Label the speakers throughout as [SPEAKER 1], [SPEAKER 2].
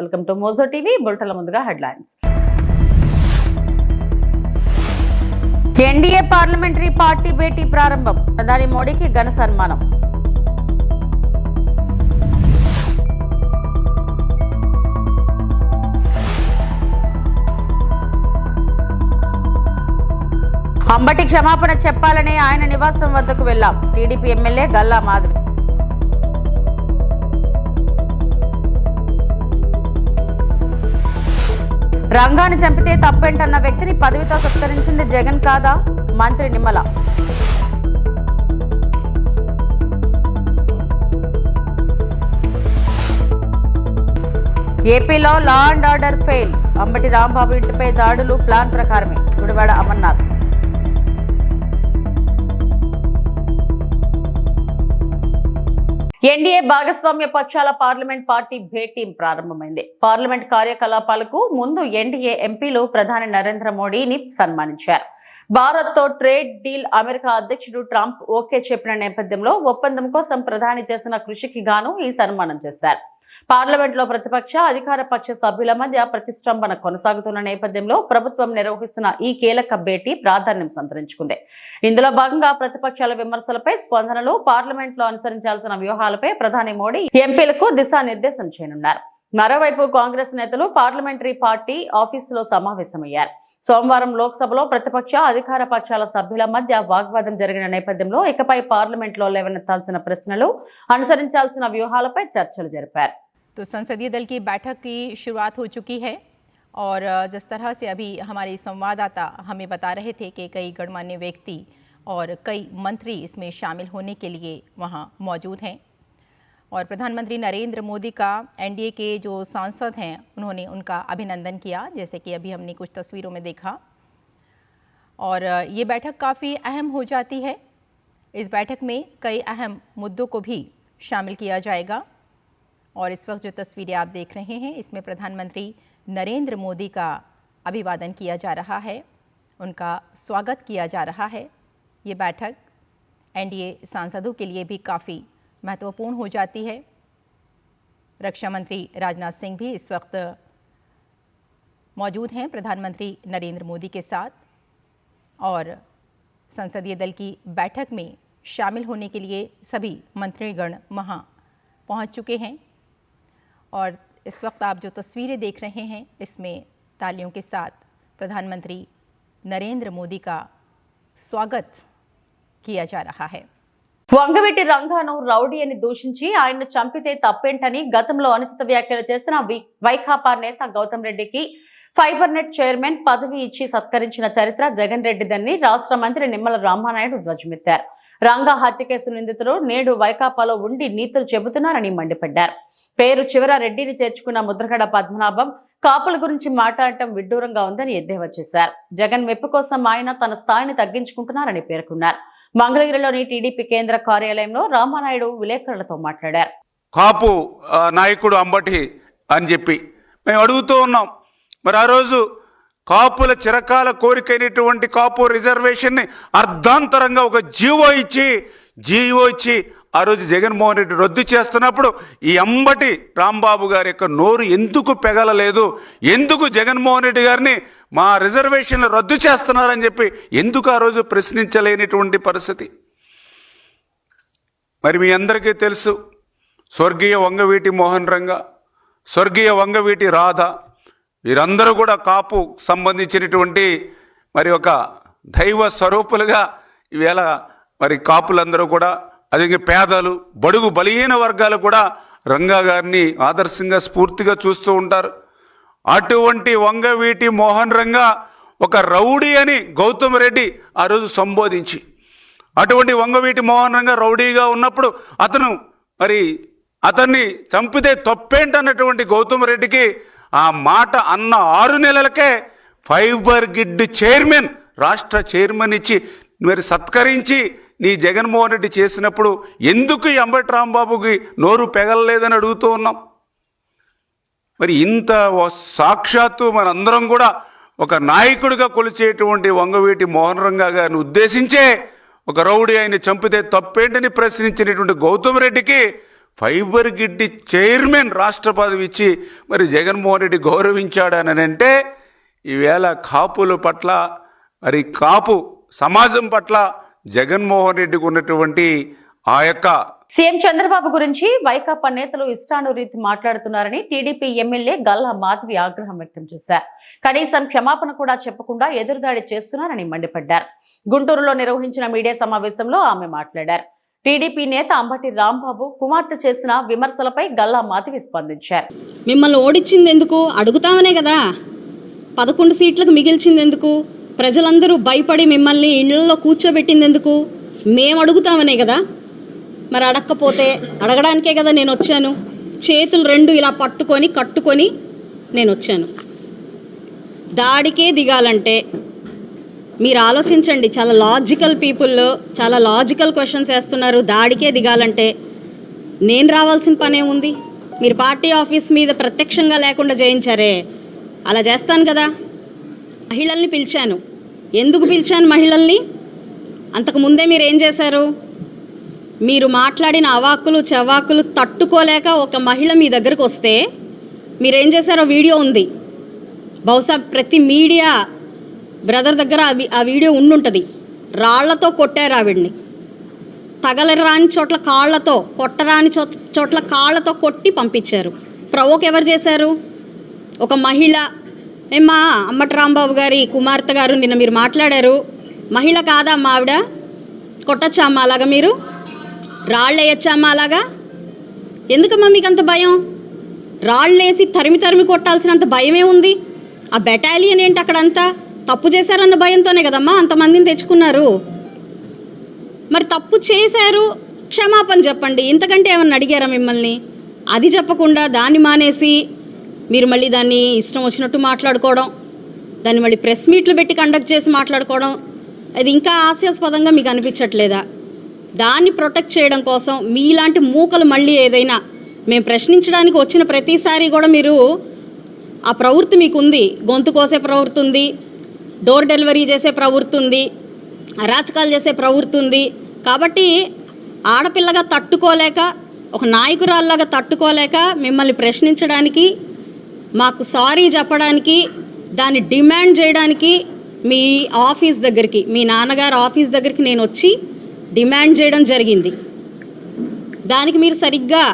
[SPEAKER 1] Welcome to Mojo TV. బులెటిన్ల ముందుగా headlines. NDA parliamentary party భేటీ ప్రారంభం. ప్రధాని మోడీకి ఘన సన్మానం. అంబటి క్షమాపణ చెప్పాలని ఆయన నివాసం వద్దకు వెళ్లాం. TDP MLA Galla Madhavi. రంగాన్ని చంపితే తప్పేంటన్న వ్యక్తిని పదవితో సత్కరించింది జగన్ కాదా? మంత్రి నిమ్మల. ఏపీలో law and order fail. Ambati Rambabu ఇంటిపై దాడులు ప్లాన్ ప్రకారమే. గుడివాడ అమర్నాథ్. ఎన్డీఏ భాగస్వామ్య పక్షాల పార్లమెంట్ పార్టీ భేటీ ప్రారంభమైంది. పార్లమెంట్ కార్యకలాపాలకు ముందు ఎన్డీఏ ఎంపీలు ప్రధాని నరేంద్ర మోడీని సన్మానించారు. భారత్ తో ట్రేడ్ డీల్ అమెరికా అధ్యక్షుడు ట్రంప్ ఓకే చెప్పిన నేపథ్యంలో ఒప్పందం కోసం ప్రధాని చేసిన కృషికి గాను ఈ సన్మానం చేశారు. పార్లమెంట్ లో ప్రతిపక్ష అధికార పక్ష సభ్యుల మధ్య ప్రతిష్టంభన కొనసాగుతున్న నేపథ్యంలో ప్రభుత్వం నిర్వహిస్తున్న ఈ కీలక భేటీ ప్రాధాన్యం సంతరించుకుంది. ఇందులో భాగంగా ప్రతిపక్షాల విమర్శలపై స్పందనలు, పార్లమెంట్ లో అనుసరించాల్సిన వ్యూహాలపై ప్రధాని మోడీ ఎంపీలకు దిశానిర్దేశం చేయనున్నారు. మరోవైపు కాంగ్రెస్ నేతలు పార్లమెంటరీ పార్టీ ఆఫీసులో సమావేశమయ్యారు. సోమవారం లోక్సభలో ప్రతిపక్ష అధికార పక్షాల సభ్యుల మధ్య వాగ్వాదం జరిగిన నేపథ్యంలో ఇకపై పార్లమెంట్ లో లేవనెత్తాల్సిన ప్రశ్నలు, అనుసరించాల్సిన వ్యూహాలపై చర్చలు జరిపారు.
[SPEAKER 2] तो संसदीय दल की बैठक की शुरुआत हो चुकी है और जिस तरह से अभी हमारे संवाददाता हमें बता रहे थे कि कई गणमान्य व्यक्ति और कई मंत्री इसमें शामिल होने के लिए वहां मौजूद हैं और प्रधानमंत्री नरेंद्र मोदी का एनडीए के जो सांसद हैं उन्होंने उनका अभिनंदन किया, जैसे कि अभी हमने कुछ तस्वीरों में देखा। और ये बैठक काफ़ी अहम हो जाती है। इस बैठक में कई अहम मुद्दों को भी शामिल किया जाएगा और इस वक्त जो तस्वीरें आप देख रहे हैं इसमें प्रधानमंत्री नरेंद्र मोदी का अभिवादन किया जा रहा है, उनका स्वागत किया जा रहा है। ये बैठक एनडीए सांसदों के लिए भी काफ़ी महत्वपूर्ण हो जाती है। रक्षा मंत्री राजनाथ सिंह भी इस वक्त मौजूद हैं प्रधानमंत्री नरेंद्र मोदी के साथ और संसदीय दल की बैठक में शामिल होने के लिए सभी मंत्रीगण वहाँ पहुँच चुके हैं। और इस वक्त आप जो तस्वीरें देख रहे हैं इसमें तालियों के साथ प्रधानमंत्री नरेंद्र मोदी का स्वागत किया जा रहा है।
[SPEAKER 1] వంగవీటి రంగాను రౌడీ అని దూషించి ఆయన్ను చంపితే తప్పేంటని గతంలో అనుచిత వ్యాఖ్యలు చేసిన వైకాపా నేత గౌతమ్ రెడ్డికి ఫైబర్ నెట్ చైర్మన్ పదవి ఇచ్చి సత్కరించిన చరిత్ర జగన్ రెడ్డిదని రాష్ట్ర మంత్రి నిమ్మల రామానాయుడు ధ్వజమెత్తారు. రంగా హత్య కేసు నిందితులు నేడు వైకాపాలో ఉండి నీతులు చెబుతున్నారని మండిపడ్డారు. పేరు చివర రెడ్డిని చేర్చుకున్న ముద్రగడ పద్మనాభం కాపుల గురించి మాట్లాడటం విడ్డూరంగా ఉందని ఎద్దేవా చేశారు. జగన్ మెప్పు కోసం ఆయన తన స్థాయిని తగ్గించుకుంటున్నారని పేర్కొన్నారు. మంగళగిరిలోని టీడీపీ కేంద్ర కార్యాలయంలో రామానాయుడు విలేకరులతో మాట్లాడారు.
[SPEAKER 3] కాపు నాయకుడు అంబటి అని చెప్పి మేము అడుగుతూ ఉన్నాం. మరి ఆ రోజు కాపుల చిరకాల కోరికైనటువంటి కాపు రిజర్వేషన్ని అర్ధాంతరంగా ఒక జీవో ఇచ్చి ఆ రోజు జగన్మోహన్ రెడ్డి రద్దు చేస్తున్నప్పుడు ఈ అంబటి రాంబాబు గారి యొక్క నోరు ఎందుకు పెగలలేదు, ఎందుకు జగన్మోహన్ రెడ్డి గారిని మా రిజర్వేషన్లు రద్దు చేస్తున్నారని చెప్పి ఎందుకు ఆ రోజు ప్రశ్నించలేనిటువంటి పరిస్థితి. మరి మీ అందరికీ తెలుసు, స్వర్గీయ వంగవీటి మోహన్ రంగా, స్వర్గీయ వంగవీటి రాధ వీరందరూ కూడా కాపు సంబంధించినటువంటి మరి ఒక దైవ స్వరూపులుగా ఈవేళ మరి కాపులందరూ కూడా, అదే పేదలు, బడుగు బలహీన వర్గాలు కూడా రంగా గారిని ఆదర్శంగా స్ఫూర్తిగా చూస్తూ ఉంటారు. అటువంటి వంగవీటి మోహన్ రంగా ఒక రౌడీ అని గౌతమ్ రెడ్డి ఆ రోజు సంబోధించి, అటువంటి వంగవీటి మోహన్ రంగా రౌడీగా ఉన్నప్పుడు అతన్ని చంపితే తప్పేంటన్నటువంటి గౌతమ్ రెడ్డికి ఆ మాట అన్న 6 నెలలకే ఫైబర్ గిడ్ చైర్మన్, రాష్ట్ర చైర్మన్ ఇచ్చి మరి సత్కరించి నీ జగన్మోహన్ రెడ్డి చేసినప్పుడు ఎందుకు ఈ అంబటి రాంబాబుకి నోరు పెగలలేదని అడుగుతూ ఉన్నాం. మరి ఇంత సాక్షాత్తు మనందరం కూడా ఒక నాయకుడిగా కొలిచేటువంటి వంగవీటి మోహన్ రంగా గారిని ఉద్దేశించే ఒక రౌడీ ఆయన చంపితే తప్పేంటని ప్రశ్నించినటువంటి గౌతమ్ రెడ్డికి ఫైబర్ గిడ్డి చైర్మన్ రాష్ట్ర పదవి ఇచ్చి మరి జగన్మోహన్ రెడ్డి గౌరవించాడని అంటే ఈవేళ కాపుల పట్ల మరి కాపు సమాజం పట్ల జగన్మోహన్ రెడ్డికి ఉన్నటువంటి ఆ యొక్క
[SPEAKER 1] సీఎం చంద్రబాబు గురించి వైకాపా నేతలు ఇష్టానురీతి మాట్లాడుతున్నారని టీడీపీ ఎమ్మెల్యే గల్లా మాధవి ఆగ్రహం వ్యక్తం చేశారు. కనీసం క్షమాపణ కూడా చెప్పకుండా ఎదురుదాడి చేస్తున్నారని మండిపడ్డారు. గుంటూరులో నిర్వహించిన మీడియా సమావేశంలో ఆమె మాట్లాడారు. టీడీపీ నేత అంబటి రాంబాబు కుమార్తె చేసిన విమర్శలపై గల్లా మాధవి స్పందించారు.
[SPEAKER 4] మిమ్మల్ని ఓడించింది ఎందుకు? అడుగుతామనే కదా. 11 సీట్లకు మిగిల్చింది ఎందుకు? ప్రజలందరూ భయపడి మిమ్మల్ని ఇళ్లలో కూర్చోబెట్టింది ఎందుకు? మేము అడుగుతామనే కదా. మరి అడగకపోతే అడగడానికే కదా నేను వచ్చాను. చేతులు 2 ఇలా పట్టుకొని కట్టుకొని నేను వచ్చాను. దాడికే దిగాలంటే మీరు ఆలోచించండి. చాలా లాజికల్ పీపుల్, చాలా లాజికల్ క్వశ్చన్స్ వేస్తున్నారు. దాడికే దిగాలంటే నేను రావాల్సిన పనే ఉంది. మీరు పార్టీ ఆఫీస్ మీద ప్రత్యక్షంగా లేకుండా జయించారే, అలా చేస్తాను కదా. మహిళల్ని పిలిచాను. ఎందుకు పిలిచాను మహిళల్ని? అంతకుముందే మీరు ఏం చేశారు? మీరు మాట్లాడిన అవాక్కులు చవాకులు తట్టుకోలేక ఒక మహిళ మీ దగ్గరకు వస్తే మీరేం చేశారో వీడియో ఉంది. బహుశా ప్రతి మీడియా బ్రదర్ దగ్గర ఆ వీడియో ఉండుంటుంది. రాళ్లతో కొట్టారు ఆవిడ్ని. తగలరాని చోట్ల కాళ్లతో, కొట్టరాని చోట్ల కాళ్లతో కొట్టి పంపించారు. ప్రవోక్ ఎవరు చేశారు? ఒక మహిళ. ఏమ్మా అంబటి రాంబాబు గారి కుమార్తె గారు నిన్న మీరు మాట్లాడారు. మహిళ కాదా అమ్మా ఆవిడ? కొట్టచ్చా అమ్మా అలాగా? మీరు రాళ్ళు వేయచ్చా అమ్మా అలాగా? ఎందుకమ్మా మీకు అంత భయం? రాళ్ళు వేసి తరిమి తరిమి కొట్టాల్సినంత భయమే ఉంది. ఆ బెటాలియన్ ఏంటి అక్కడంతా? తప్పు చేశారన్న భయంతోనే కదమ్మా అంతమందిని తెచ్చుకున్నారు. మరి తప్పు చేశారు, క్షమాపణ చెప్పండి. ఇంతకంటే ఏమన్నా అడిగారా మిమ్మల్ని? అది చెప్పకుండా దాన్ని మానేసి మీరు మళ్ళీ దాన్ని ఇష్టం వచ్చినట్టు మాట్లాడుకోవడం, దాన్ని మళ్ళీ ప్రెస్ మీట్లు పెట్టి కండక్ట్ చేసి మాట్లాడుకోవడం, అది ఇంకా హాస్యాస్పదంగా మీకు అనిపించట్లేదా? దాన్ని ప్రొటెక్ట్ చేయడం కోసం మీలాంటి మూకలు మళ్ళీ ఏదైనా మేము ప్రశ్నించడానికి వచ్చిన ప్రతిసారి కూడా మీరు ఆ ప్రవృత్తి మీకు ఉంది. గొంతు కోసే ప్రవృత్తి ఉంది, డోర్ డెలివరీ చేసే ప్రవృత్తి ఉంది, అరాచకాలు చేసే ప్రవృత్తి ఉంది. కాబట్టి ఆడపిల్లగా తట్టుకోలేక, ఒక నాయకురాల్లాగా తట్టుకోలేక మిమ్మల్ని ప్రశ్నించడానికి, మాకు సారీ చెప్పడానికి, దాన్ని డిమాండ్ చేయడానికి మీ ఆఫీస్ దగ్గరికి, మీ నాన్నగారు ఆఫీస్ దగ్గరికి నేను వచ్చి డిమాండ్ చేయడం జరిగింది. దానికి మీరు సరిగ్గా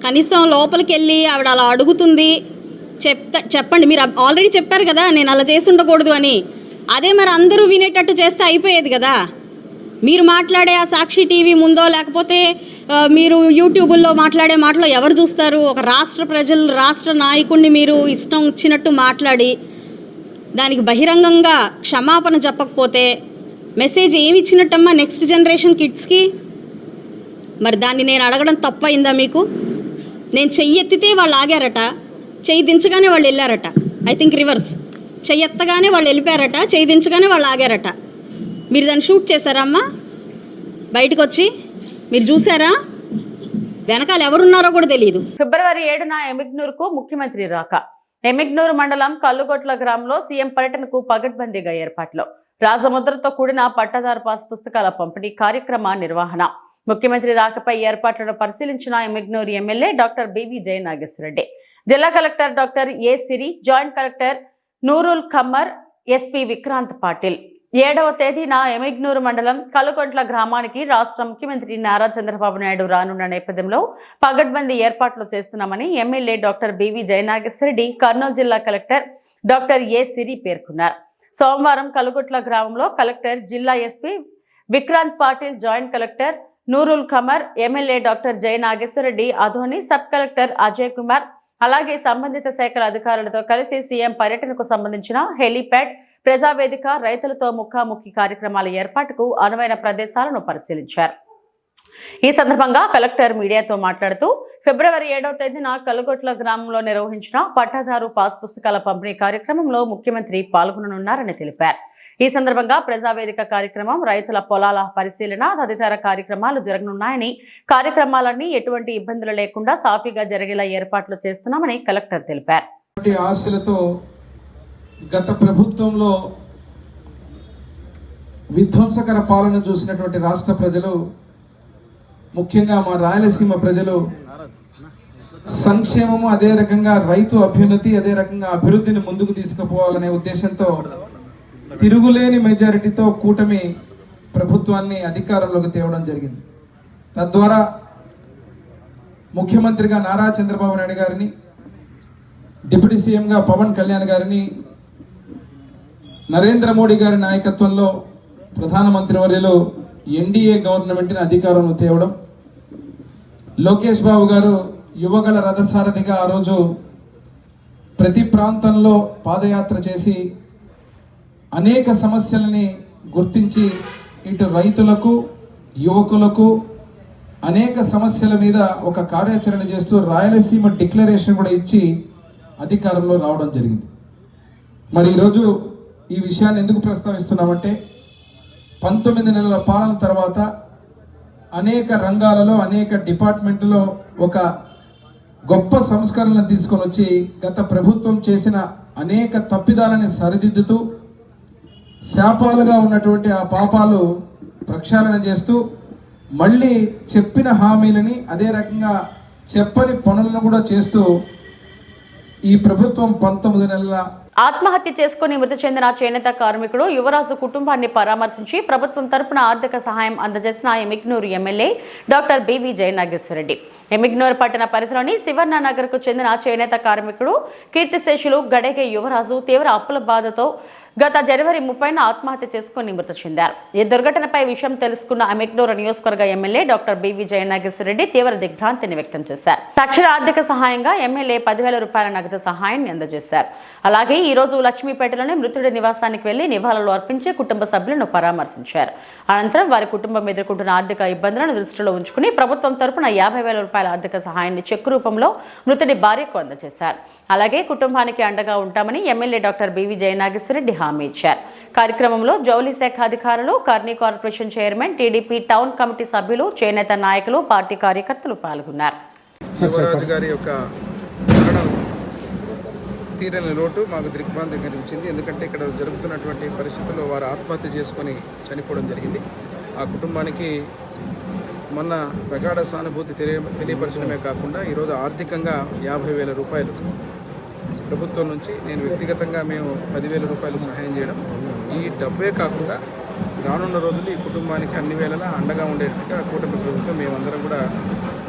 [SPEAKER 4] కనీసం లోపలికి వెళ్ళి ఆవిడ అలా అడుగుతుంది చెప్పండి. మీరు ఆల్రెడీ చెప్పారు కదా నేను అలా చేసి ఉండకూడదు అని. అదే మరి అందరూ వినేటట్టు చేస్తే అయిపోయేది కదా. మీరు మాట్లాడే ఆ సాక్షి టీవీ ముందో లేకపోతే మీరు యూట్యూబుల్లో మాట్లాడే మాటలో ఎవరు చూస్తారు? ఒక రాష్ట్ర ప్రజలు, రాష్ట్ర నాయకుడిని మీరు ఇష్టం వచ్చినట్టు మాట్లాడి దానికి బహిరంగంగా క్షమాపణ చెప్పకపోతే మెసేజ్ ఏమి ఇచ్చినట్టమ్మా నెక్స్ట్ జనరేషన్ కిడ్స్కి? మరి దాన్ని నేను అడగడం తప్పయిందా మీకు? నేను చెయ్యి ఎత్తితే వాళ్ళు ఆగారట, చెయ్యి దించగానే వాళ్ళు వెళ్ళారట. I think reverse. చెయ్యి ఎత్తగానే వాళ్ళు వెళ్ళిపోయారట, చెయ్యి దించగానే వాళ్ళు ఆగారట. మీరు దాన్ని షూట్ చేశారమ్మా? బయటకు వచ్చి మీరు చూసారా? వెనకాల ఎవరున్నారో కూడా తెలియదు.
[SPEAKER 1] ఫిబ్రవరి 7న ఎమిగ్నూరుకు ముఖ్యమంత్రి రాక. ఎమిగ్నూరు మండలం కల్లుగొట్ల గ్రామంలో సీఎం పర్యటనకు పగడ్బందీగా ఏర్పాట్లు. రాజముద్రతో కూడిన పట్టాదారు పాస్ పుస్తకాల పంపిణీ కార్యక్రమ నిర్వహణ. ముఖ్యమంత్రి రాకపై ఏర్పాట్లను పరిశీలించిన Yemmiganur MLA doctor B V Jayanageswara Reddy, జిల్లా collector doctor A Siri, joint collector Noorul Qamar, SP Vikrant Patil 7వ తేదీన ఎమిగ్నూరు మండలం కల్లుగొట్ల గ్రామానికి రాష్ట్ర ముఖ్యమంత్రి నారా చంద్రబాబు నాయుడు రానున్న నేపథ్యంలో పగడ్బందీ ఏర్పాట్లు చేస్తున్నామని MLA doctor B V Jayanageswara Reddy, Kurnool జిల్లా కలెక్టర్ డాక్టర్ ఏ సిరి పేర్కొన్నారు. సోమవారం కల్లుగొట్ల గ్రామంలో కలెక్టర్, జిల్లా SP Vikrant Patil, joint collector Noorul Qamar, MLA doctor Jayanageswara Reddy, Adoni, sub collector Ajay Kumar, అలాగే సంబంధిత శాఖల అధికారులతో కలిసి సీఎం పర్యటనకు సంబంధించిన హెలీప్యాడ్, ప్రజావేదిక, రైతులతో ముఖాముఖి కార్యక్రమాల ఏర్పాటుకు అనువైన ప్రదేశాలను పరిశీలించారు. ఈ సందర్భంగా కలెక్టర్ మీడియాతో మాట్లాడుతూ ఫిబ్రవరి 7వ తేదీన కల్లుగొట్ల గ్రామంలో నిర్వహించిన పట్టాదారు పాస్ పుస్తకాల పంపిణీ కార్యక్రమంలో ముఖ్యమంత్రి పాల్గొననున్నారని తెలిపారు. ఈ సందర్భంగా ప్రజావేదిక కార్యక్రమం, రైతుల పొలాల పరిశీలన తదితర కార్యక్రమాలు జరగనున్నాయని, కార్యక్రమాలన్నీ ఎటువంటి ఇబ్బందులు లేకుండా సాఫీగా జరిగేలా ఏర్పాట్లు చేస్తున్నామని కలెక్టర్ తెలిపారు.
[SPEAKER 5] ఆశలతో గత ప్రభుత్వంలో విధ్వంసకర పాలన చూసినటువంటి రాష్ట్ర ప్రజలు ముఖ్యంగా మా రాయలసీమ ప్రజలు సంక్షేమము, అదే రకంగా రైతు అభ్యున్నతి, అదే రకంగా అభివృద్ధిని ముందుకు తీసుకుపోవాలనే ఉద్దేశంతో తిరుగులేని మెజారిటీతో కూటమి ప్రభుత్వాన్ని అధికారంలోకి తేవడం జరిగింది. తద్వారా ముఖ్యమంత్రిగా నారా చంద్రబాబు నాయుడు గారిని, డిప్యూటీ సీఎంగా పవన్ కళ్యాణ్ గారిని, నరేంద్ర మోడీ గారి నాయకత్వంలో ప్రధానమంత్రి వర్యులు ఎన్డీఏ గవర్నమెంట్ని అధికారంలో తేవడం, లోకేష్ బాబు గారు యువగల రథసారథిగా ఆ రోజు ప్రతి ప్రాంతంలో పాదయాత్ర చేసి అనేక సమస్యలని గుర్తించి ఇటు రైతులకు, యువకులకు అనేక సమస్యల మీద ఒక కార్యాచరణ చేస్తూ రాయలసీమ డిక్లరేషన్ కూడా ఇచ్చి అధికారంలో రావడం జరిగింది. మరి ఈరోజు ఈ విషయాన్ని ఎందుకు ప్రస్తావిస్తున్నామంటే 19 నెలల పాలన తర్వాత అనేక రంగాలలో, అనేక డిపార్ట్మెంట్లో ఒక గొప్ప సంస్కరణలను తీసుకొని వచ్చి గత ప్రభుత్వం చేసిన అనేక తప్పిదాలని సరిదిద్దుతూ శాపాలుగా ఉన్నటువంటి ఆ పాపాలు ప్రక్షాళన చేస్తూ మళ్ళీ చెప్పిన హామీలని, అదే రకంగా చెప్పని పనులను కూడా చేస్తూ ఈ ప్రభుత్వం 19 నెలల
[SPEAKER 1] ఆత్మహత్య చేసుకుని మృతి చెందిన చేనేత కార్మికుడు యువరాజు కుటుంబాన్ని పరామర్శించి ప్రభుత్వం తరపున ఆర్థిక సహాయం అందజేసిన Emmiganur MLA doctor B V Jayanageswara Reddy. Emmiganur పట్టణ పరిధిలోని శివర్ణ నగర్కు చెందిన చేనేత కార్మికుడు కీర్తిశేషులు గడేగే యువరాజు తీవ్ర అప్పుల బాధతో గత జనవరి 30న ఆత్మహత్య చేసుకుని మృతి చెందారు. ఈ దుర్ఘటనపై విషయం తెలుసుకున్న ఎమిగ్నూరు నియోజకవర్గ ఎమ్మెల్యే డాక్టర్ బివి జయనాగేశ్వరరెడ్డి తీవ్ర దిగ్భ్రాంతిని వ్యక్తం చేశారు. తక్షణ ఆర్థిక సహాయంగా ఎమ్మెల్యే 10,000 రూపాయల నగదు సహాయాన్ని అందజేశారు. అలాగే ఈ రోజు లక్ష్మీపేటలోని మృతుడి నివాసానికి వెళ్లి నివాళులు అర్పించి కుటుంబ సభ్యులను పరామర్శించారు. అనంతరం వారి కుటుంబం ఎదుర్కొంటున్న ఆర్థిక ఇబ్బందులను దృష్టిలో ఉంచుకుని ప్రభుత్వం తరపున 50,000 రూపాయల ఆర్థిక సహాయాన్ని చెక్కు రూపంలో మృతుడి భార్యకు అందజేశారు. అలాగే కుటుంబానికి అండగా ఉంటామని ఎమ్మెల్యే డాక్టర్ బివి జయనాగేశ్వరరెడ్డి హామీ ఇచ్చారు. కార్యక్రమంలో జౌళి శాఖ అధికారులు, కర్నీ corporation chairman, TDP town committee సభ్యులు, చేనేత నాయకులు, పార్టీ కార్యకర్తలు పాల్గొన్నారు.
[SPEAKER 6] యువరాజు గారి యొక్క మరణం తీరని లోటు మాకు దిగ్భ్రాంతి కలిగించింది. ఎందుకంటే ఇక్కడ జరుగుతున్నటువంటి పరిస్థితుల్లో వారు ఆత్మహత్య చేసుకొని చనిపోవడం జరిగింది. ఆ కుటుంబానికి మొన్న ప్రగాఢ సానుభూతి తెలియపరచడమే కాకుండా ఈరోజు ఆర్థికంగా 50,000 రూపాయలు ప్రభుత్వం నుంచి, నేను వ్యక్తిగతంగా మేము 10,000 రూపాయలు సహాయం చేయడం, ఈ డబ్బే కాకుండా రానున్న రోజులు ఈ కుటుంబానికి అన్ని వేళలా అండగా ఉండేట్టుగా కూటమి ప్రభుత్వం మేమందరం కూడా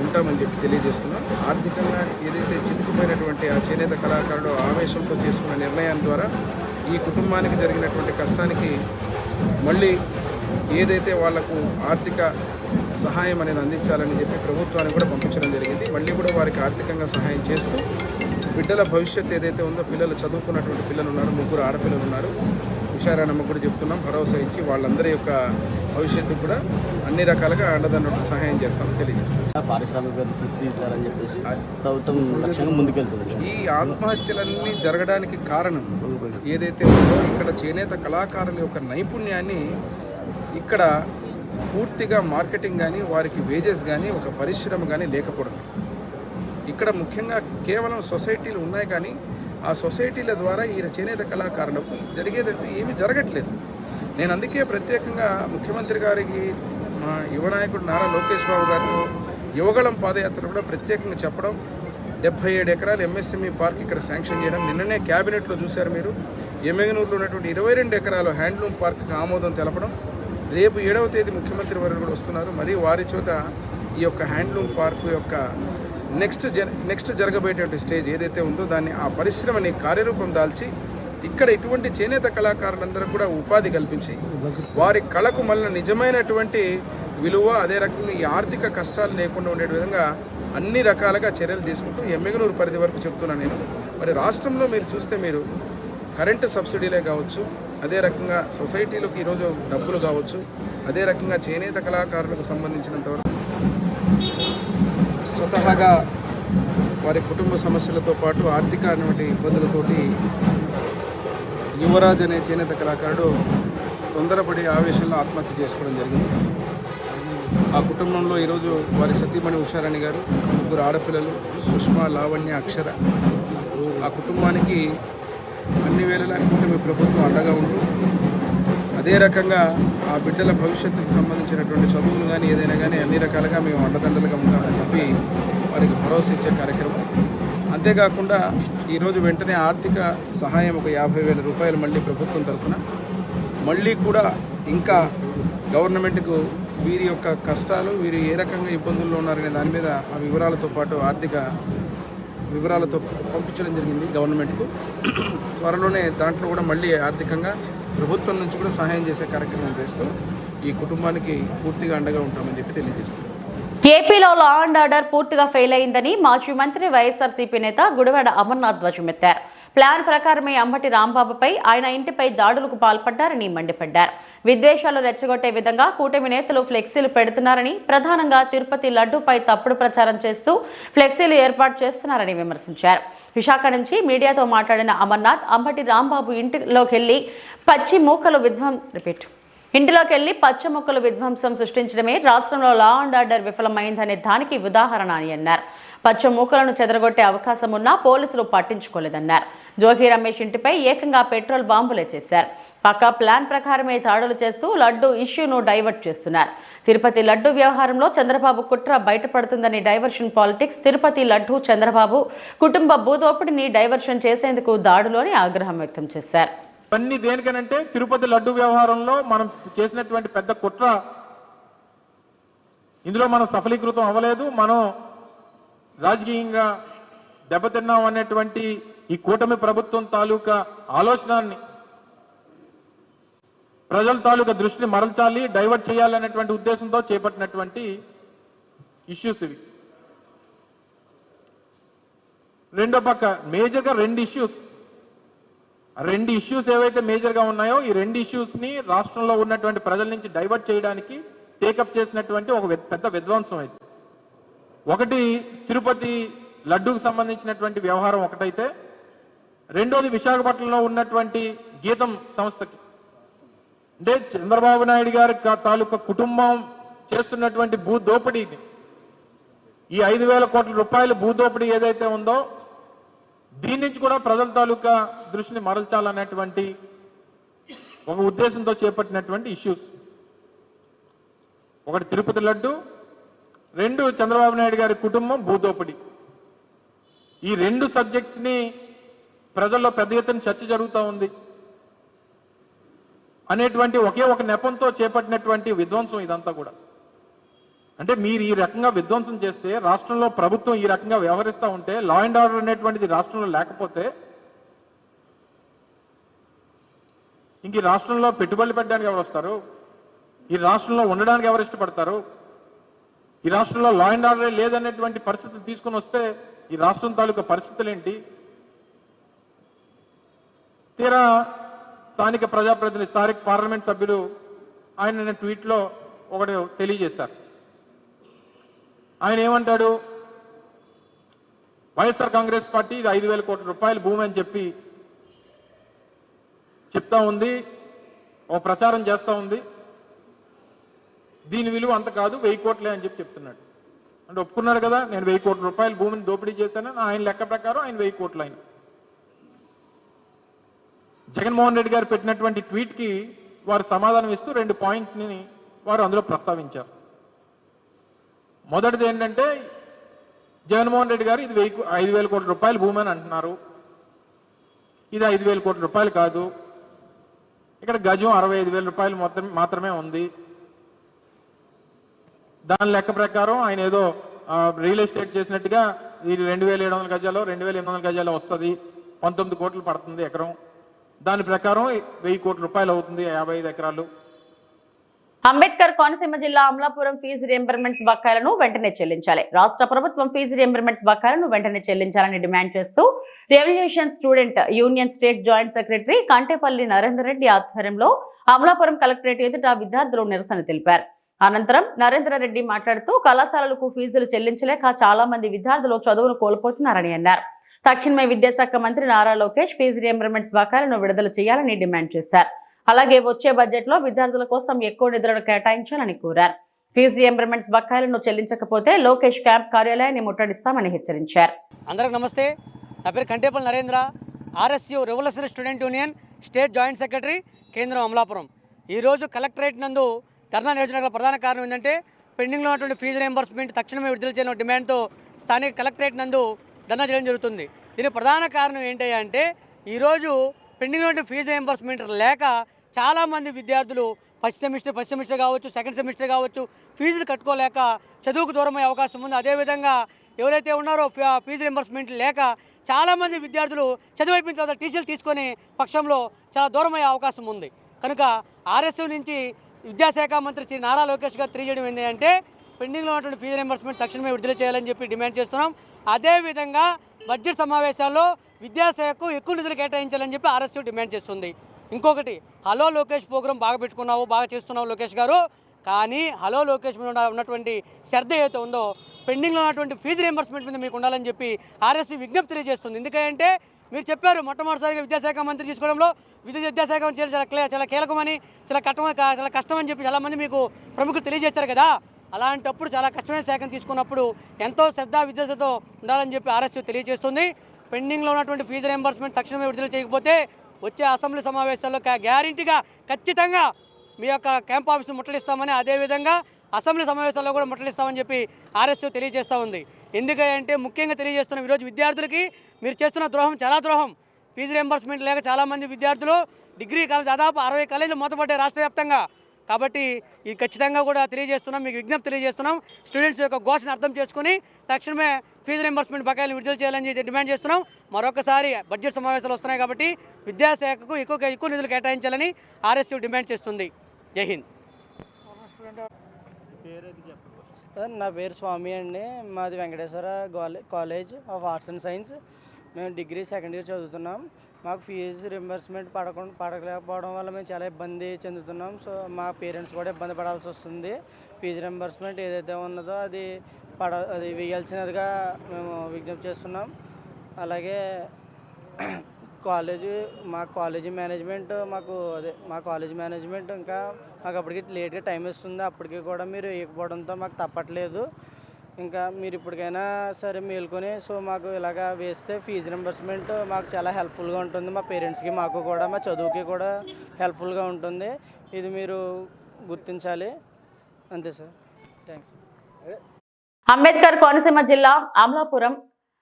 [SPEAKER 6] ఉంటామని చెప్పి తెలియజేస్తున్నాం. ఆర్థికంగా ఏదైతే చితికిపోయినటువంటి ఆ చేనేత కళాకారుడు ఆవేశంతో తీసుకున్న నిర్ణయం ద్వారా ఈ కుటుంబానికి జరిగినటువంటి కష్టానికి మళ్ళీ ఏదైతే వాళ్లకు ఆర్థిక సహాయం అనేది అందించాలని చెప్పి ప్రభుత్వానికి కూడా పంపించడం జరిగింది. మళ్ళీ కూడా వారికి ఆర్థికంగా సహాయం చేస్తూ బిడ్డల భవిష్యత్తు ఏదైతే ఉందో, పిల్లలు చదువుకున్నటువంటి పిల్లలు ఉన్నారు, 3 ఆడపిల్లలు ఉన్నారు, హుషారానమ్మ కూడా చెప్తున్నాం, భరోసా ఇచ్చి వాళ్ళందరి యొక్క భవిష్యత్తు కూడా అన్ని రకాలుగా అండదండలు సహాయం చేస్తామని తెలియజేస్తాం. ఈ ఆత్మహత్యలన్నీ జరగడానికి కారణం ఏదైతే ఉందో, ఇక్కడ చేనేత కళాకారుల యొక్క నైపుణ్యాన్ని ఇక్కడ పూర్తిగా మార్కెటింగ్ కానీ, వారికి వేజెస్ కానీ, ఒక పరిశ్రమ కానీ లేకపోవడం. ఇక్కడ ముఖ్యంగా కేవలం సొసైటీలు ఉన్నాయి, కానీ ఆ సొసైటీల ద్వారా ఈ చేనేత కళాకారులకు జరిగేదంటే ఏమీ జరగట్లేదు. నేను అందుకే ప్రత్యేకంగా ముఖ్యమంత్రి గారికి, మా యువ నాయకుడు నారా లోకేష్ బాబు గారితో యువగళం పాదయాత్ర కూడా ప్రత్యేకంగా చెప్పడం, 77 ఎకరాలు ఎంఎస్ఎంఈ పార్క్ ఇక్కడ శాంక్షన్ చేయడం, నిన్ననే క్యాబినెట్లో చూశారు మీరు, ఎమ్మెగనూరులో ఉన్నటువంటి 22 ఎకరాలు హ్యాండ్లూమ్ పార్క్కి ఆమోదం తెలపడం, రేపు 7వ తేదీ ముఖ్యమంత్రి వారు కూడా వస్తున్నారు. మరి వారి చోట ఈ యొక్క హ్యాండ్లూమ్ పార్క్ యొక్క నెక్స్ట్ జరగబోయేటువంటి స్టేజ్ ఏదైతే ఉందో దాన్ని, ఆ పరిశ్రమని కార్యరూపం దాల్చి ఇక్కడ ఇటువంటి చేనేత కళాకారులందరూ కూడా ఉపాధి కల్పించి వారి కళకు మళ్ళీ నిజమైనటువంటి విలువ, అదే రకంగా ఈ ఆర్థిక కష్టాలు లేకుండా ఉండే విధంగా అన్ని రకాలుగా చర్యలు తీసుకుంటూ ఎమ్మెగనూరు పరిధి వరకు చెప్తున్నాను నేను. మరి రాష్ట్రంలో మీరు చూస్తే మీరు కరెంటు సబ్సిడీలే కావచ్చు, అదే రకంగా సొసైటీలకు ఈరోజు డబ్బులు కావచ్చు, అదే రకంగా చేనేత కళాకారులకు సంబంధించినంతవరకు స్వతహాగా వారి కుటుంబ సమస్యలతో పాటు ఆర్థిక ఇబ్బందులతోటి యువరాజ్ అనే చేనేత కళాకారుడు తొందరపడి ఆవేశంలో ఆత్మహత్య చేసుకోవడం జరిగింది. ఆ కుటుంబంలో ఈరోజు వారి సతీమణి ఉషారాణి గారు, 3 ఆడపిల్లలు, సుష్మా, లావణ్య, అక్షర. ఆ కుటుంబానికి అన్ని వేళలా కూటమి ప్రభుత్వం అండగా ఉంటూ, అదే రకంగా ఆ బిడ్డల భవిష్యత్తుకు సంబంధించినటువంటి చదువులు కానీ ఏదైనా కానీ అన్ని రకాలుగా మేము అండదండలుగా ఉంటామని చెప్పి వారికి భరోసా ఇచ్చే కార్యక్రమం. అంతేకాకుండా ఈరోజు వెంటనే ఆర్థిక సహాయం ఒక 50,000 రూపాయలు మళ్ళీ ప్రభుత్వం తరఫున మళ్ళీ కూడా ఇంకా గవర్నమెంట్కు వీరి యొక్క కష్టాలు, వీరు ఏ రకంగా ఇబ్బందుల్లో ఉన్నారనే దాని మీద ఆ వివరాలతో పాటు ఆర్థిక వివరాలతో పంపించడం జరిగింది గవర్నమెంట్కు. త్వరలోనే దాంట్లో కూడా మళ్ళీ ఆర్థికంగా ప్రభుత్వం నుంచి కూడా సహాయం చేసే కార్యక్రమం చేస్తూ ఈ కుటుంబానికి పూర్తిగా అండగా ఉంటామని చెప్పి తెలియజేస్తున్నాం.
[SPEAKER 1] ఏపీలో లా అండ్ ఆర్డర్ పూర్తిగా ఫెయిల్ అయిందని మాజీ మంత్రి వైఎస్ఆర్సీపీ నేత గుడివాడ అమర్నాథ్ ధ్వజమెత్తారు. ప్లాన్ ప్రకారమే అంబటి రాంబాబుపై ఆయన ఇంటిపై దాడులకు పాల్పడ్డారని మండిపడ్డారు. విద్వేషాలు రెచ్చగొట్టే విధంగా కూటమి నేతలు ఫ్లెక్సీలు పెడుతున్నారని, ప్రధానంగా తిరుపతి లడ్డూపై తప్పుడు ప్రచారం చేస్తూ ఫ్లెక్సీలు ఏర్పాటు చేస్తున్నారని విమర్శించారు. విశాఖ నుంచి మీడియాతో మాట్లాడిన అమర్నాథ్ అంబటి రాంబాబు ఇంటిలోకెళ్లి పచ్చి మొక్కలు విధ్వంసం సృష్టించడమే రాష్ట్రంలో లా అండ్ ఆర్డర్ విఫలమైందనే దానికి ఉదాహరణ అని అన్నారు. పచ్చ మూకలను చెదరగొట్టే అవకాశం ఉన్నా పోలీసులు పట్టించుకోలేదన్నారు. జోగి రమేష్ ఇంటిపై ఏకంగా పెట్రోల్ బాంబులే చేశారు. పక్కా ప్లాన్ ప్రకారమే దాడులు చేస్తూ లడ్డు ఇష్యూను డైవర్ట్ చేస్తున్నారు. తిరుపతి లడ్డు వ్యవహారంలో చంద్రబాబు కుట్ర బయటపడుతుందని డైవర్షన్ పాలిటిక్స్. తిరుపతి లడ్డు చంద్రబాబు కుటుంబ భూదోపిడిని డైవర్షన్ చేసేందుకు దాడులోని ఆగ్రహం వ్యక్తం చేశారు.
[SPEAKER 7] ఇవన్నీ దేనికనంటే తిరుపతి లడ్డు వ్యవహారంలో మనం చేసినటువంటి పెద్ద కుట్ర, ఇందులో మనం సఫలీకృతం అవ్వలేదు, మనం రాజకీయంగా దెబ్బతిన్నాం అనేటువంటి ఈ కూటమి ప్రభుత్వం తాలూకా ఆలోచనని, ప్రజల తాలూకా దృష్టిని మరల్చాలి, డైవర్ట్ చేయాలనేటువంటి ఉద్దేశంతో చేపట్టినటువంటి ఇష్యూస్ ఇవి. రెండో పక్క మేజర్గా రెండు ఇష్యూస్ ఏవైతే మేజర్గా ఉన్నాయో ఈ రెండు ఇష్యూస్ని రాష్ట్రంలో ఉన్నటువంటి ప్రజల నుంచి డైవర్ట్ చేయడానికి టేకప్ చేసినటువంటి ఒక పెద్ద విధ్వంసం అయితే, ఒకటి తిరుపతి లడ్డూకు సంబంధించినటువంటి వ్యవహారం ఒకటైతే, రెండోది విశాఖపట్నంలో ఉన్నటువంటి గీతం సంస్థకి, అంటే చంద్రబాబు నాయుడు గారి తాలూకా కుటుంబం చేస్తున్నటువంటి భూదోపిడీని, ఈ 5,000 కోట్ల రూపాయల భూదోపిడీ ఏదైతే ఉందో దీని నుంచి కూడా ప్రజల తాలూకా దృష్టిని మరల్చాలనేటువంటి ఒక ఉద్దేశంతో చేపట్టినటువంటి ఇష్యూస్. ఒకటి తిరుపతి లడ్డు, రెండు చంద్రబాబు నాయుడు గారి కుటుంబం భూదోపిడీ. ఈ రెండు సబ్జెక్ట్స్ ని ప్రజల్లో పెద్ద ఎత్తున చర్చ జరుగుతూ ఉంది అనేటువంటి ఒకే ఒక నెపంతో చేపట్టినటువంటి విధ్వంసం ఇదంతా కూడా. అంటే మీరు ఈ రకంగా విధ్వంసం చేస్తే, రాష్ట్రంలో ప్రభుత్వం ఈ రకంగా వ్యవహరిస్తూ ఉంటే, లా అండ్ ఆర్డర్ అనేటువంటిది రాష్ట్రంలో లేకపోతే ఇంక ఈ రాష్ట్రంలో పెట్టుబడులు పెట్టడానికి ఎవరు వస్తారు? ఈ రాష్ట్రంలో ఉండడానికి ఎవరు ఇష్టపడతారు? ఈ రాష్ట్రంలో లా అండ్ ఆర్డర్ లేదనేటువంటి పరిస్థితులు తీసుకుని వస్తే ఈ రాష్ట్రం తాలూకా పరిస్థితులు ఏంటి? తీరా స్థానిక ప్రజాప్రతినిధి, స్థానిక పార్లమెంట్ సభ్యులు ఆయన ట్వీట్లో ఒకటి తెలియజేశారు. ఆయన ఏమంటాడు, వైఎస్ఆర్ కాంగ్రెస్ పార్టీ ఇది 5,000 కోట్ల రూపాయల భూమి అని చెప్పి చెప్తా ఉంది, ఓ ప్రచారం చేస్తూ ఉంది, దీని విలువ అంత కాదు 1,000 కోట్లే అని చెప్పి చెప్తున్నాడు. అంటే ఒప్పుకున్నాడు కదా, నేను 1,000 కోట్ల రూపాయల భూమిని దోపిడీ చేశానని. ఆయన లెక్క ప్రకారం ఆయన 1,000 కోట్లు. ఆయన జగన్మోహన్ రెడ్డి గారు పెట్టినటువంటి ట్వీట్కి వారు సమాధానం ఇస్తూ 2 పాయింట్ని వారు అందులో ప్రస్తావించారు. మొదటిది ఏంటంటే, జగన్మోహన్ రెడ్డి గారు ఇది 5,000 కోట్ల రూపాయల భూమి అని అంటున్నారు. ఇది 5,000 కోట్ల రూపాయలు కాదు, ఇక్కడ గజం 65,000 రూపాయలు మాత్రమే ఉంది. దాని లెక్క ప్రకారం ఆయన ఏదో రియల్ ఎస్టేట్ చేసినట్టుగా ఇది 2,700 గజాలు 2,800 గజాలు వస్తుంది, 19 కోట్లు పడుతుంది ఎకరం. దాని ప్రకారం 1,000 కోట్ల రూపాయలు అవుతుంది 55 ఎకరాలు.
[SPEAKER 1] అంబేద్కర్ కోనసీమ జిల్లా అమలాపురం ఫీజు రియంబర్మెంట్స్ బకాయిలను వెంటనే చెల్లించాలి. రాష్ట్ర ప్రభుత్వం ఫీజు రియంబర్మెంట్స్ బకాయిలను వెంటనే చెల్లించాలని డిమాండ్ చేస్తూ revolution student union state joint secretary Kantepalli Narender Reddy ఆధ్వర్యంలో అమలాపురం కలెక్టరేట్ ఎదుట విద్యార్థులు నిరసన తెలిపారు. అనంతరం నరేందర్ రెడ్డి మాట్లాడుతూ కళాశాలలకు ఫీజులు చెల్లించలేక చాలా మంది విద్యార్థులు చదువును కోల్పోతున్నారని అన్నారు. తక్షణమే విద్యాశాఖ మంత్రి నారా లోకేష్ ఫీజు రియంబర్మెంట్స్ బకాయిలను విడుదల చేయాలని డిమాండ్ చేశారు. అలాగే వచ్చే బడ్జెట్ లో విద్యార్థుల కోసం ఎక్కువ నిధులను కేటాయించాలని కోరారు. ఫీజు రియంబర్మెంట్స్ బకాయిలను చెల్లించకపోతే లోకేష్ క్యాంప్ కార్యాలయాన్ని ముట్టడిస్తామని హెచ్చరించారు.
[SPEAKER 8] అందరికి నమస్తే, నా పేరు Kantepalli Narendra, RSU revolutionary student union state joint secretary, కేంద్రం అమలాపురం. ఈరోజు కలెక్టరేట్ నందు ధర్నా నిర్వహించడానికి ప్రధాన కారణం ఏంటంటే పెండింగ్లో ఉన్నటువంటి ఫీజు రియంబర్స్మెంట్ తక్షణమే విడుదల చేయాలని డిమాండ్తో స్థానిక కలెక్టరేట్ నందు ధర్నా చేయడం జరుగుతుంది. దీనికి ప్రధాన కారణం ఏంటి అంటే ఈరోజు పెండింగ్లో ఉన్న ఫీజు రియంబర్స్మెంట్ లేక చాలామంది విద్యార్థులు ఫస్ట్ సెమిస్టర్ కావచ్చు, సెకండ్ సెమిస్టర్ కావచ్చు, ఫీజులు కట్టుకోలేక చదువుకు దూరమయ్యే అవకాశం ఉంది. అదేవిధంగా ఎవరైతే ఉన్నారో ఫీజు రియంబర్స్మెంట్ లేక చాలామంది విద్యార్థులు చదువు అయిపోయిన తర్వాత టీసీలు తీసుకొని పక్షంలో చాలా దూరమయ్యే అవకాశం ఉంది. కనుక ఆర్ఎస్యూ నుంచి విద్యాశాఖ మంత్రి శ్రీ నారా లోకేష్ గారు తెలియజేయడం ఏంటి అంటే పెండింగ్లో ఉన్నటువంటి ఫీజు రియంబర్స్మెంట్ తక్షణమే విడుదల చేయాలని చెప్పి డిమాండ్ చేస్తున్నాం. అదేవిధంగా బడ్జెట్ సమావేశాల్లో విద్యాశాఖకు ఎక్కువ నిధులు కేటాయించాలని చెప్పి ఆర్ఎస్యూ డిమాండ్ చేస్తుంది. ఇంకొకటి, హలో లోకేష్ ప్రోగ్రాం బాగా పెట్టుకున్నావు, బాగా చేస్తున్నావు లోకేష్ గారు, కానీ హలో లోకేష్ మీద ఉన్నటువంటి శ్రద్ధ ఏదైతే ఉందో పెండింగ్లో ఉన్నటువంటి ఫీజు రియంబర్స్మెంట్ మీద మీకు ఉండాలని చెప్పి ఆర్ఎస్యూ విజ్ఞప్తి తెలియజేస్తుంది. ఎందుకంటే మీరు చెప్పారు మొట్టమొదటిసారిగా విద్యాశాఖ మంత్రి తీసుకోవడంలో విద్యాశాఖ మంత్రి చాలా కీలకమని, చాలా కష్టమని చెప్పి చాలామంది మీకు ప్రముఖులు తెలియజేస్తారు కదా. అలాంటప్పుడు చాలా కష్టమైన శాఖను తీసుకున్నప్పుడు ఎంతో శ్రద్ధ విద్యార్థితో ఉండాలని చెప్పి ఆర్ఎస్యూ తెలియజేస్తుంది. పెండింగ్లో ఉన్నటువంటి ఫీజు రియంబర్స్మెంట్ తక్షణమే విడుదల చేయకపోతే వచ్చే అసెంబ్లీ సమావేశాల్లో గ్యారంటీగా ఖచ్చితంగా మీ యొక్క క్యాంప్ ఆఫీస్ను ముట్టడిస్తామని, అదేవిధంగా అసెంబ్లీ సమావేశాల్లో కూడా ముట్టడిస్తామని చెప్పి ఆర్ఎస్యూ తెలియజేస్తూ ఉంది. ఎందుకంటే ముఖ్యంగా తెలియజేస్తున్నాం, ఈరోజు విద్యార్థులకి మీరు చేస్తున్న ద్రోహం చాలా ద్రోహం. ఫీజు రియంబర్స్మెంట్ లేక చాలామంది విద్యార్థులు డిగ్రీ దాదాపు 60 కాలేజీలు మూతపడ్డాయి రాష్ట్ర వ్యాప్తంగా. కాబట్టి ఇది ఖచ్చితంగా కూడా తెలియజేస్తున్నాం, మీకు విజ్ఞప్తి తెలియజేస్తున్నాం. స్టూడెంట్స్ యొక్క ఘోషను అర్థం చేసుకుని తక్షణమే ఫీజు రియంబర్స్మెంట్ బకాయిలు విడుదల చేయాలని డిమాండ్ చేస్తున్నాం. మరొకసారి బడ్జెట్ సమావేశాలు వస్తున్నాయి కాబట్టి విద్యాశాఖకు ఎక్కువ నిధులు కేటాయించాలని ఆర్ఎస్యూ డిమాండ్ చేస్తుంది. జై హింద్.
[SPEAKER 9] నా పేరు స్వామి అండి. మాది Venkateswara college of arts and science. మేము డిగ్రీ సెకండ్ ఇయర్ చదువుతున్నాం. మాకు ఫీజు రింబర్స్మెంట్ పడలేకపోవడం వల్ల మేము చాలా ఇబ్బంది చెందుతున్నాం. సో మా పేరెంట్స్ కూడా ఇబ్బంది పడాల్సి వస్తుంది. ఫీజు రింబర్స్మెంట్ ఏదైతే ఉన్నదో అది వేయాల్సినదిగా మేము విజ్ఞప్తి చేస్తున్నాం. అలాగే మా కాలేజీ మేనేజ్మెంట్ ఇంకా మాకు అప్పటికి లేట్గా టైం ఇస్తుంది. అప్పటికి కూడా మీరు వేయకపోవడంతో మాకు తప్పట్లేదు. ఇంకా మీరు ఇప్పటికైనా సరే మేల్కొని సో మాకు ఇలాగా వేస్తే ఫీజు రింబర్స్మెంట్ మాకు చాలా హెల్ప్ఫుల్గా ఉంటుంది. మా పేరెంట్స్కి, మాకు కూడా, మా చదువుకి కూడా హెల్ప్ఫుల్గా ఉంటుంది. ఇది మీరు గుర్తించాలి. అంతే సార్. థ్యాంక్స్.
[SPEAKER 1] అంబేద్కర్ కోనసీమ జిల్లా అమలాపురం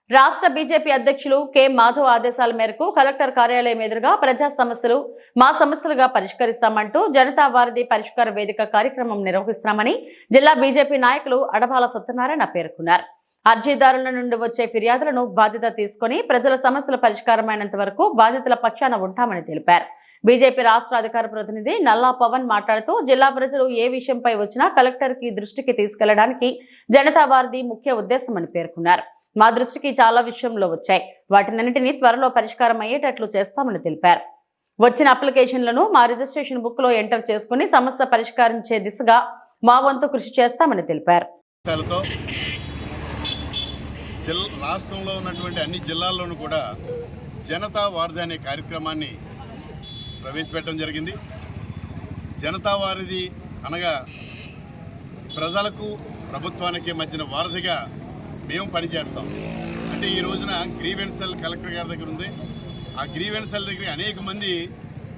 [SPEAKER 1] రాష్ట్ర బీజేపీ అధ్యక్షులు కె మాధవ్ ఆదేశాల మేరకు కలెక్టర్ కార్యాలయం ఎదురుగా ప్రజా సమస్యలు మా సమస్యలుగా పరిష్కరిస్తామంటూ జనతా వారధి పరిష్కార వేదిక కార్యక్రమం నిర్వహిస్తున్నామని జిల్లా బీజేపీ నాయకులు అడపాల సత్యనారాయణ పేర్కొన్నారు. అర్జీదారుల నుండి వచ్చే ఫిర్యాదులను బాధ్యత తీసుకుని ప్రజల సమస్యల పరిష్కారమైనంత వరకు బాధితుల పక్షాన ఉంటామని తెలిపారు. బీజేపీ రాష్ట్ర అధికార ప్రతినిధి నల్లా పవన్ మాట్లాడుతూ జిల్లా ప్రజలు ఏ విషయంపై వచ్చినా కలెక్టర్ కి దృష్టికి తీసుకెళ్లడానికి జనతా వారధి ముఖ్య ఉద్దేశమని పేర్కొన్నారు. మా దృష్టికి చాలా విషయంలో వచ్చాయి, వాటినన్నింటినీ త్వరలో పరిష్కారం అయ్యేటట్లు చేస్తామని తెలిపారు. వచ్చిన అప్లికేషన్లను మా రిజిస్ట్రేషన్ బుక్ లో ఎంటర్ చేసుకుని సమస్య పరిష్కరించే దిశగా మా వంతు కృషి చేస్తామని తెలిపారు.
[SPEAKER 10] రాష్ట్రంలో ఉన్నటువంటి అన్ని జిల్లాల్లోనూ కూడా జనతా వారధి అనే కార్యక్రమాన్ని ప్రవేశపెట్టడం జరిగింది. జనతా వారధి అనగా ప్రజలకు ప్రభుత్వానికి మధ్యన వారధిగా మేము పనిచేస్తాం. అంటే ఈ రోజున గ్రీవెన్స్ సెల్ కలెక్టర్ గారి దగ్గర ఉంది. ఆ గ్రీవెన్స్ సెల్ దగ్గర అనేక మంది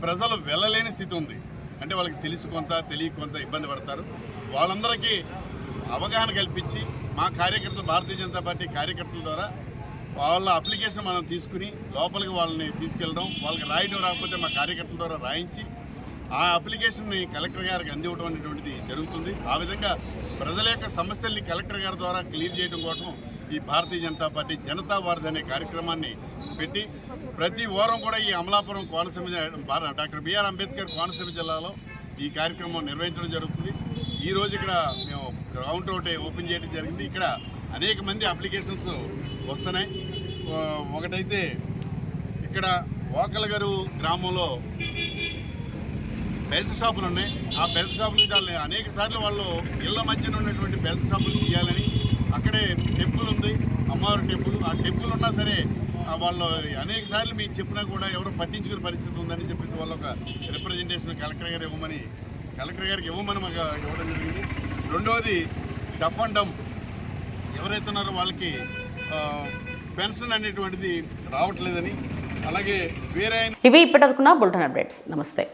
[SPEAKER 10] ప్రజలు వెళ్ళలేని స్థితి ఉంది. అంటే వాళ్ళకి తెలిసి కొంత తెలియ కొంత ఇబ్బంది పడతారు. వాళ్ళందరికీ అవగాహన కల్పించి మా కార్యకర్తలు, భారతీయ జనతా పార్టీ కార్యకర్తల ద్వారా వాళ్ళ అప్లికేషన్ మనం తీసుకుని లోపలికి వాళ్ళని తీసుకెళ్ళడం, వాళ్ళకి రాయడం రాకపోతే మా కార్యకర్తల ద్వారా రాయించి ఆ అప్లికేషన్ని కలెక్టర్ గారికి అందివ్వడం అనేటువంటిది జరుగుతుంది. ఆ విధంగా ప్రజల యొక్క సమస్యల్ని కలెక్టర్ గారి ద్వారా క్లియర్ చేయడం కోసం ఈ భారతీయ జనతా పార్టీ జనతా వారధి అనే కార్యక్రమాన్ని పెట్టి ప్రతి వారం కూడా ఈ అమలాపురం కోనసీమ డాక్టర్ బిఆర్ అంబేద్కర్ కోనసీమ జిల్లాలో ఈ కార్యక్రమం నిర్వహించడం జరుగుతుంది. ఈరోజు ఇక్కడ మేము గ్రౌండ్ ఒకటి ఓపెన్ చేయడం జరిగింది. ఇక్కడ అనేక మంది అప్లికేషన్స్ వస్తున్నాయి. ఒకటైతే ఇక్కడ ఓకలగారు గ్రామంలో బెల్ట్ షాపులు ఉన్నాయి. ఆ బెల్ట్ షాపులు అనేక సార్లు వాళ్ళు ఇళ్ల మధ్యన ఉన్నటువంటి బెల్ట్ షాపులు తీయాలని, అక్కడే టెంపుల్ ఉంది, అమ్మవారి టెంపుల్. ఆ టెంపుల్ ఉన్నా సరే వాళ్ళు అనేక సార్లు మీకు చెప్పినా కూడా ఎవరు పట్టించుకునే పరిస్థితి ఉందని చెప్పేసి వాళ్ళు ఒక రిప్రజెంటేషన్ కలెక్టర్ గారికి ఇవ్వమని మాకు ఇవ్వడం జరిగింది. రెండవది డఫ్ అండ్ డంప్ ఎవరైతే ఉన్నారో వాళ్ళకి పెన్షన్ అనేటువంటిది రావట్లేదని, అలాగే వేరే
[SPEAKER 1] ఇవి ఇప్పటివరకున్న బులెటిన్ అప్డేట్స్. నమస్తే.